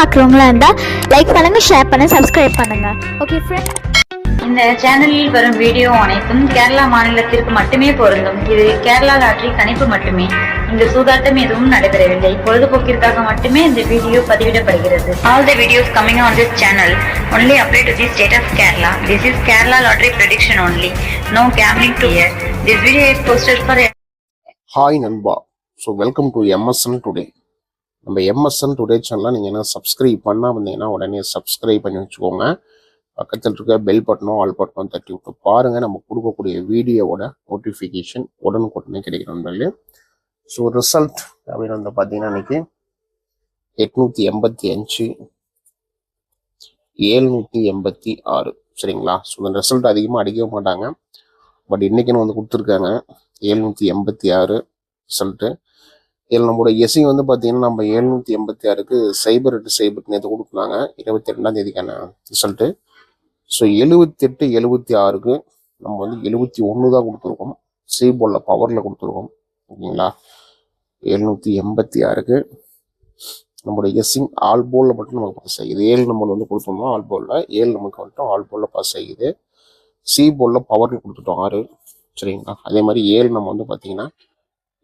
பார்க்குறவங்களா இருந்தால் லைக் பண்ணுங்கள், ஷேர் பண்ணுங்கள், சப்ஸ்கிரைப் பண்ணுங்கள். ஓகே ஃப்ரெண்ட், இந்த சேனலில் வரும் வீடியோ அனைத்தும் கேரளா மாநிலத்திற்கு மட்டுமே பொருந்தும். இது கேரளா லாட்டரி கணிப்பு மட்டுமே. இங்கு சூதாட்டம் எதுவும் நடைபெறவில்லை. பொழுதுபோக்கிற்காக மட்டுமே இந்த video பதிவிடப்படுகிறது. All the videos coming on this channel only apply to the state of Kerala. This is Kerala lottery prediction only. No gambling to here. This video is posted for. Hi நண்பா. So welcome to MSN today. நம்ம MSN today சேனலில் நீங்கள் என்ன subscribe பண்ணால் வந்தீங்கன்னா உடனே subscribe பண்ணி வச்சுக்கோங்க. பக்கத்தில் இருக்க பெல் பட்டனோ ஆல் பட்டனோ தட்டி விட்டு பாருங்கள். நம்ம கொடுக்கக்கூடிய வீடியோவோட நோட்டிஃபிகேஷன் உடனுக்குடனே கிடைக்கிற நண்பர்களே. ஸோ ரிசல்ட் அப்படின்னு வந்து பார்த்தீங்கன்னா இன்னைக்கு 885 786 சரிங்களா. ஸோ இந்த ரிசல்ட் அதிகமாக அடிக்கவே மாட்டாங்க. பட் இன்னைக்குன்னு வந்து கொடுத்துருக்காங்க 786 ரிசல்ட்டு. இதில் நம்மளோட எஸ்சி வந்து பார்த்தீங்கன்னா நம்ம 786க்கு சைபர் நேற்று கொடுக்குறாங்க 22ஆம் தேதிக்கான ரிசல்ட்டு. ஸோ 78 76க்கு நம்ம வந்து 71 தான் கொடுத்துருக்கோம். சி போர்டில் பவரில் கொடுத்துருக்கோம் ஓகேங்களா. 786க்கு நம்மளோட எஸ்சிங் ஆல் போலில் மட்டும் நமக்கு பாஸ் ஆகிது. 7 நம்பர் வந்து கொடுத்துருந்தோம் ஆல் போலில், 7 நமக்கு வந்துட்டோம் ஆல் போலில் பாஸ் ஆகிது. சி போர்டில் பவரில் கொடுத்துட்டோம் 6 சரிங்களா. அதே மாதிரி 7 நம்ம வந்து பார்த்தீங்கன்னா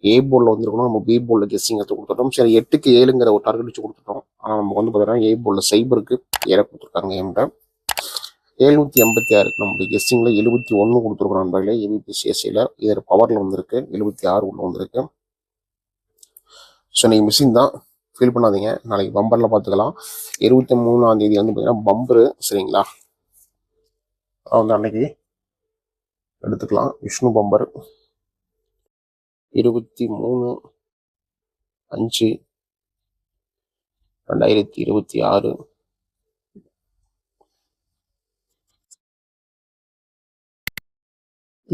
ஏ போர்டில் வந்துருக்கணும், நம்ம பி போர்டில் கெஸ்ஸிங் எடுத்து கொடுத்துட்டோம். சரி 8க்கு 7ங்கிற ஒரு டார்கெட் வச்சு கொடுத்துட்டோம். ஆனால் நமக்கு வந்து பார்த்தீங்கன்னா ஏ போர்டில் சைபருக்கு 7 கொடுத்துருக்காங்க. ஏம்ட 786க்கு நம்மளுடைய கெஸ்ஸிங்கில் 71 கொடுத்துருக்கோம் நண்பர்களே. ஏபிபிசிஎஸ்சியில் இதில் பவரில் வந்திருக்கு 76 உள்ள வந்திருக்கு. ஸோ நீங்கள் மிஷின் தான் ஃபீல் பண்ணாதீங்க, நாளைக்கு பம்பரில் பார்த்துக்கலாம். 23ஆம் தேதி வந்து பார்த்தீங்கன்னா பம்பரு சரிங்களா. வந்து அன்னைக்கு எடுத்துக்கலாம். Vishnu bumper 23/5/2026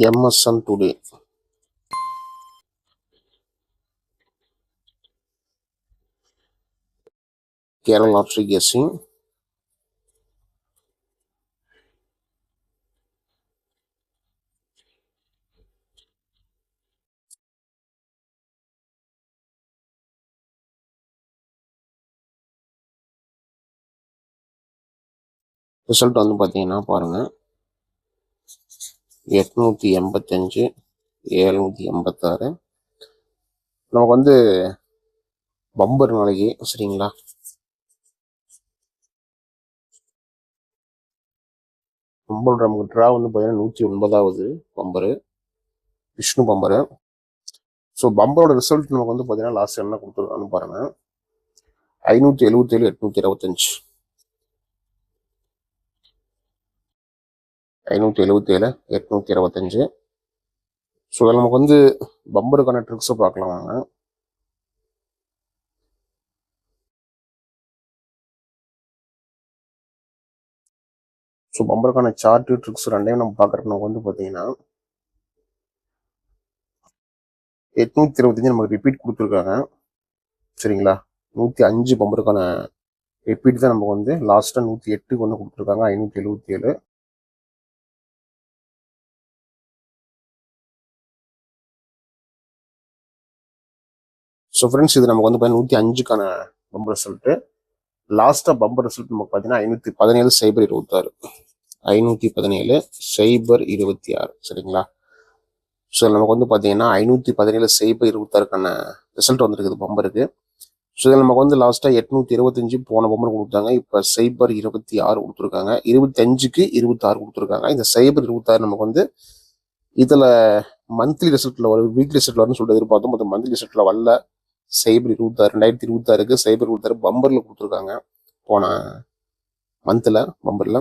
MSN today. Kerala lottery guessing result வந்து பார்த்தீங்கன்னா பாருங்கள் 885 786 நமக்கு வந்து பம்பர் நாளைக்கு சரிங்களா. பம்பர் நமக்கு ட்ரா வந்து பார்த்தீங்கன்னா 109வது பம்பரு விஷ்ணு பம்பரு. ஸோ பம்பரோட ரிசல்ட் நமக்கு வந்து பார்த்தீங்கன்னா லாஸ்ட் என்ன கொடுத்துருக்கான்னு பாருங்க 577 825 577 825. ஸோ இதில் நமக்கு வந்து பம்பருக்கான ட்ரிக்ஸை பார்க்கலாம் வாங்க. ஸோ பம்பருக்கான சார்ட்டு ட்ரிக்ஸ் ரெண்டையும் நம்ம பார்க்குறப்ப நமக்கு வந்து பார்த்தீங்கன்னா 825 நமக்கு ரிப்பீட் கொடுத்துருக்காங்க சரிங்களா. 105 பம்பருக்கான ரிப்பீட் தான் நமக்கு வந்து லாஸ்ட்டாக 108க்கு வந்து கொடுத்துருக்காங்க 577. ஸோ ஃப்ரெண்ட்ஸ் இது நமக்கு வந்து பார்த்தீங்கன்னா 105க்கான பம்பர் ரிசல்ட்டு. லாஸ்ட்டாக பம்பர் ரிசல்ட் நமக்கு பார்த்தீங்கன்னா 517 சைபர் 26 517 சைபர் 26 சரிங்களா. ஸோ நமக்கு வந்து பார்த்தீங்கன்னா 517 சைபர் 26க்கான ரிசல்ட் வந்துருக்குது பம்பருக்கு. ஸோ இதில் நமக்கு வந்து லாஸ்ட்டாக 825 போன பம்பர் கொடுத்தாங்க. இப்போ சைபர் 26 கொடுத்துருக்காங்க. 25க்கு 26 கொடுத்துருக்காங்க. இந்த சைபர் 26 நமக்கு வந்து இதில் மந்த்லி ரிசல்ட்டில் வரும், வீக்லி ரிசல்ட்டில் வரும்னு சொல்லிட்டு எதிர்பார்த்தோம். மொத்தம் மந்த்லி ரிசல்ட்டில் வரல. சைபர் 26 2026க்கு சைபர் 26 பம்பரில் கொடுத்துருக்காங்க போன மந்தில் பம்பரில்.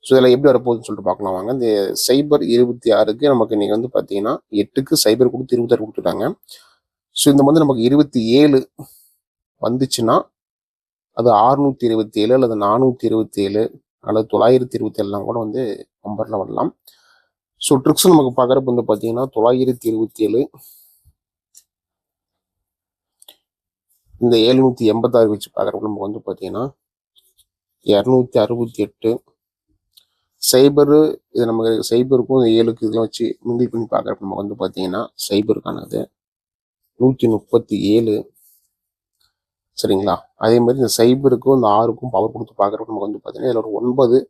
ஸோ இதில் எப்படி வரப்போகுதுன்னு சொல்லிட்டு பார்க்கலாம் வாங்க. இந்த சைபர் 26க்கு நமக்கு இன்றைக்கி வந்து பார்த்தீங்கன்னா 8க்கு சைபர் கொடுத்து 26 கொடுத்துட்டாங்க. ஸோ இந்த வந்து நமக்கு 27 வந்துச்சுன்னா அது 627 அல்லது 427 அல்லது 927 கூட வந்து பம்பரில் வரலாம். ஸோ ட்ரிக்ஸ் நமக்கு பார்க்குறப்ப வந்து பார்த்தீங்கன்னா 927 இந்த 786 வச்சு பார்க்குறப்ப நமக்கு வந்து பார்த்தீங்கன்னா 268 சைபரு. இது நமக்கு சைபருக்கும் 7க்கு இதெல்லாம் வச்சு மிங்கிள் பண்ணி பார்க்குறப்ப நமக்கு வந்து பார்த்தீங்கன்னா சைபருக்கானது 137 சரிங்களா? அதே மாதிரி இந்த சைபருக்கும் இந்த 6க்கும் பவர் கொடுத்து பார்க்குறப்ப நமக்கு வந்து பார்த்தீங்கன்னா இதில் ஒரு 9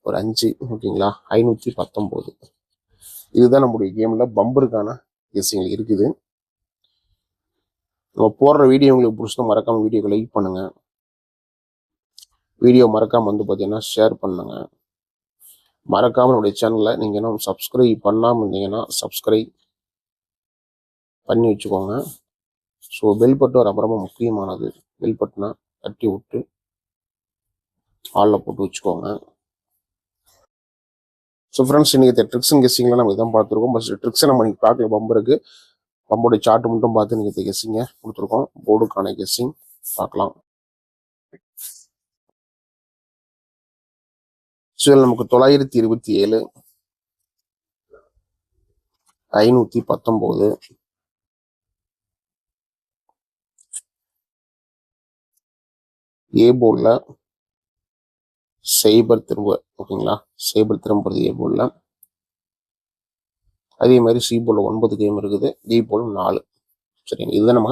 ஒரு 5 ஓகேங்களா 519. இதுதான் நம்முடைய கேமில் பம்பருக்கான கெஸ்ஸிங் இருக்குது. நம்ம போடுற வீடியோ உங்களுக்கு பிடிச்சா மறக்காமல் வீடியோக்கு லைக் பண்ணுங்கள். வீடியோ மறக்காமல் வந்து பார்த்தீங்கன்னா ஷேர் பண்ணுங்க. மறக்காமல் நம்முடைய சேனலை நீங்கள் இன்னும் சப்ஸ்கிரைப் பண்ணாமல் இருந்தீங்கன்னா சப்ஸ்கிரைப் பண்ணி வச்சுக்கோங்க. ஸோ பெல் பட்டன் ரொம்ப ரொம்ப முக்கியமானது. பெல் பட்டனை தட்டி விட்டு ஆளில் போட்டு வச்சுக்கோங்க. ஸோ ஃப்ரெண்ட்ஸ், இன்றைக்கி ட்ரிக்ஸ் அண்ட் கெஸ்ஸிங்கில் நம்ம இதான் பார்த்துருக்கோம். பட் ட்ரிக்ஸை நம்ம இன்றைக்கி பார்க்கல. பம்பருக்கு பம்போடைய சார்ட் மட்டும் பார்த்து இன்றைக்கி கெஸ்ஸிங்கை கொடுத்துருக்கோம். போர்டுக்கான கெஸ்ஸிங் பார்க்கலாம். ஸோ இதில் நமக்கு 927 519 ஏ போர்டில் சைபர் திரும்ப ஓகேங்களா சைபர் திரும்புறது ஏ போர்டில். அதே மாதிரி சி போர்டில் 9 கேம் இருக்குது. டி போர்டில் 4. சரிங்க, இதுதான் நம்ம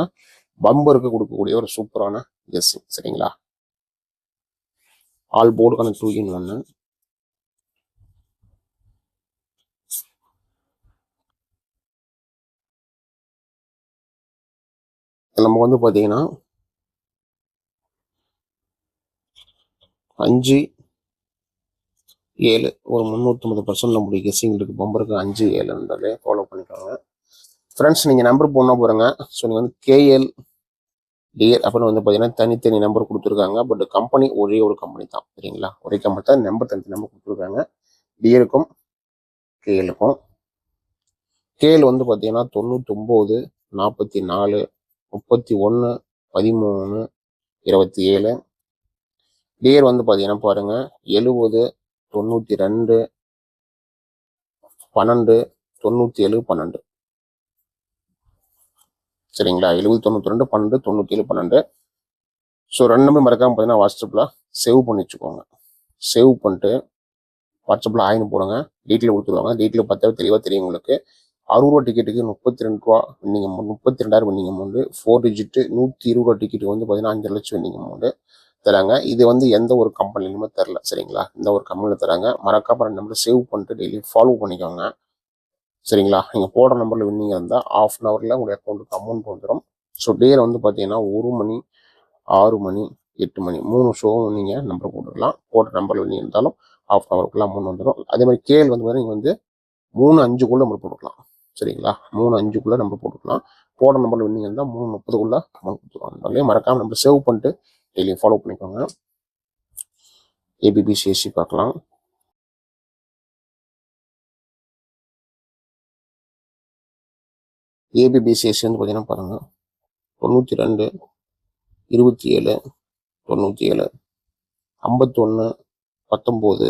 பம்பருக்கு கொடுக்கக்கூடிய ஒரு சூப்பரான கெஸ்ஸிங். சரிங்களா, ஆல் போர்டுக்கான 2 in 1. நமக்கு வந்து பார்த்தீங்கன்னா 5 7 ஒரு 350% நம்முடைய கெஸ்ஸிங் இருக்குது. பம்பருக்கு 5 7 ஃபாலோ பண்ணிக்கோங்க ஃப்ரெண்ட்ஸ். நீங்கள் நம்பர் போனால் போகிறங்க. ஸோ நீங்கள் வந்து கேஎல் டிஎல் அப்படின்னு வந்து பார்த்தீங்கன்னா தனித்தனி நம்பர் கொடுத்துருக்காங்க. பட் கம்பெனி ஒரே ஒரு கம்பெனி தான். சரிங்களா, ஒரே கம்பெனி தான். நம்பர் தனித்தனி நம்பர் கொடுத்துருக்காங்க. டிஎலுக்கும் கேஎலுக்கும். கேஎல் வந்து பார்த்தீங்கன்னா 99 44 31 13 27. டிஎல் வந்து பார்த்தீங்கன்னா பாருங்க 70 92 12 97 12. சரிங்களா, 70 92 12 97 12. ஸோ ரெண்டுமே மறக்காமல் பார்த்தீங்கன்னா வாட்ஸ்அப்பில் சேவ் பண்ணி வச்சுக்கோங்க. சேவ் பண்ணிட்டு வாட்ஸ்அப்பில் ஆயின்னு போடுங்க. டீட்டெயில் கொடுத்துருவாங்க. டீட்டெயில் பார்த்தா தெளிவாக தெரியும் உங்களுக்கு. 60 ரூபா டிக்கெட்டுக்கு 32 ரூபா winning amount, 32,000 winning amount. 4 digit 120 ரூபா டிக்கெட்டுக்கு வந்து பார்த்தீங்கன்னா 5 லட்சம் வின்னிங் அமௌண்ட் தராங்க. இது வந்து எந்த ஒரு கம்பெனிலுமே தரல. சரிங்களா, இந்த ஒரு கம்பெனியில் தராங்க. மறக்காம நம்பரை சேவ் பண்ணிட்டு டெய்லி ஃபாலோ பண்ணிக்கோங்க. சரிங்களா, நீங்கள் போடுற நம்பரில் வின்னிங் இருந்தால் ½ அன் ஹவரில் உங்களுடைய அக்கௌண்ட்டுக்கு அமௌண்ட் வந்துடும். ஸோ டேயில் வந்து பார்த்தீங்கன்னா 1 மணி 6 மணி 8 மணி 3 ஷோவும் நீங்கள் நம்பர் போட்டுக்கலாம். போடுற நம்பரில் வின்னிங் இருந்தாலும் ½ அன் ஹவருக்குள்ள அமௌண்ட் வந்துடும். அதே மாதிரி கேஎல் வந்து பார்த்தீங்கன்னா நீங்கள் வந்து 3-5 நம்பர் போட்டுக்கலாம். சரிங்களா, 3-5 நம்பர் போட்டுக்கலாம். போடுற நம்பரில் வின்னிங் இருந்தால் 3:30 அமௌண்ட் கொடுத்துருவாங்க. மறக்காமல் நம்பர் சேவ் பண்ணிட்டு டெய்லி ஃபாலோ பண்ணிக்கோங்க. ஏபிபிசிஎஸ்சி பார்க்கலாம். ஏபிபிசிஎஸ்சி வந்து பார்த்தீங்கன்னா பாருங்கள் 92 27 97 51 19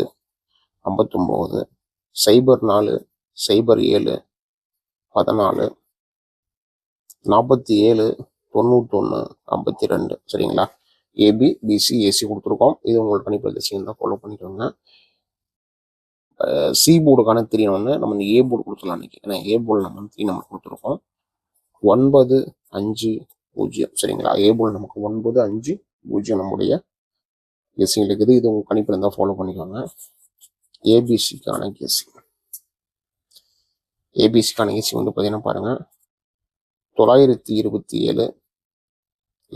59 சைபர் 4 சைபர் 7 14 47 91 52. சரிங்களா, ஏபி பிசி ஏசி கொடுத்துருக்கோம். இது உங்களுக்கு கணிப்பு கெஸ்ஸிங் தான். ஃபாலோ பண்ணிக்கோங்க. சி போர்டுக்கான 3 நம்ம இந்த ஏ போர்டு கொடுத்துடலாம் இன்னைக்கு. ஏன்னா ஏ போர்டு நம்ம 3 நம்பர் கொடுத்துருக்கோம். 950. சரிங்களா, ஏ போர்டு நமக்கு 950 நம்முடைய கெஸ்ஸிங் இருக்குது. இது உங்கள் கணிப்பில் இருந்தால் ஃபாலோ பண்ணிக்கோங்க. ஏபிசிக்கான கெஸ்ஸிங். ஏபிசிக்கான கெஸ்ஸிங் வந்து பார்த்தீங்கன்னா பாருங்கள் 927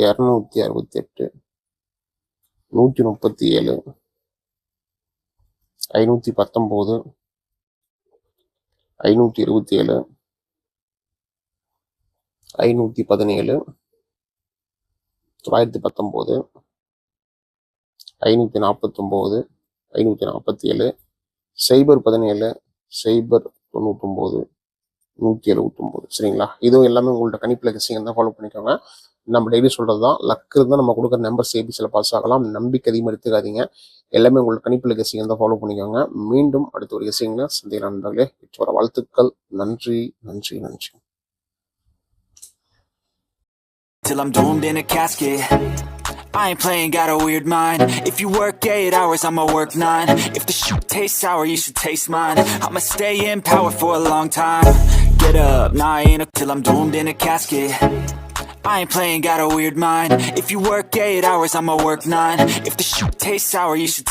268 137 519 527 517 919 549 547 சைபர் 17 சைபர் 99 179. சரிங்களா, இதுவும் எல்லாமே உங்கள்ட்ட கணிப்பில் கெஸ்ஸிங் தான். ஃபாலோ பண்ணிக்கோங்க. நம்ம டெய்லி சொல்கிறது தான். லக்கு இருந்தால் நம்ம கொடுக்குற நம்பர் ஏபிசியில் பாஸ் ஆகலாம். நம்பிக்கை அதிகமாக எடுத்துக்காதீங்க. எல்லாமே உங்களோட கணிப்பில் கெஸ்ஸிங் தான். ஃபாலோ பண்ணிக்கோங்க. மீண்டும் அடுத்த ஒரு கெஸ்ஸிங்கில் சந்திக்கலாம் நண்பர்களே. வர வாழ்த்துக்கள். நன்றி நன்றி நன்றி. Till I'm doomed in a casket, I ain't playing, got a weird mind. If you work 8 hours, I'ma work 9. If the shit tastes sour, you should taste mine. I'ma stay in power for a long time. Get up, nah I ain't till I'm doomed in a casket. I ain't playing, got a weird mind. If you work 8 hours, I'ma work 9. If the shit tastes sour, you should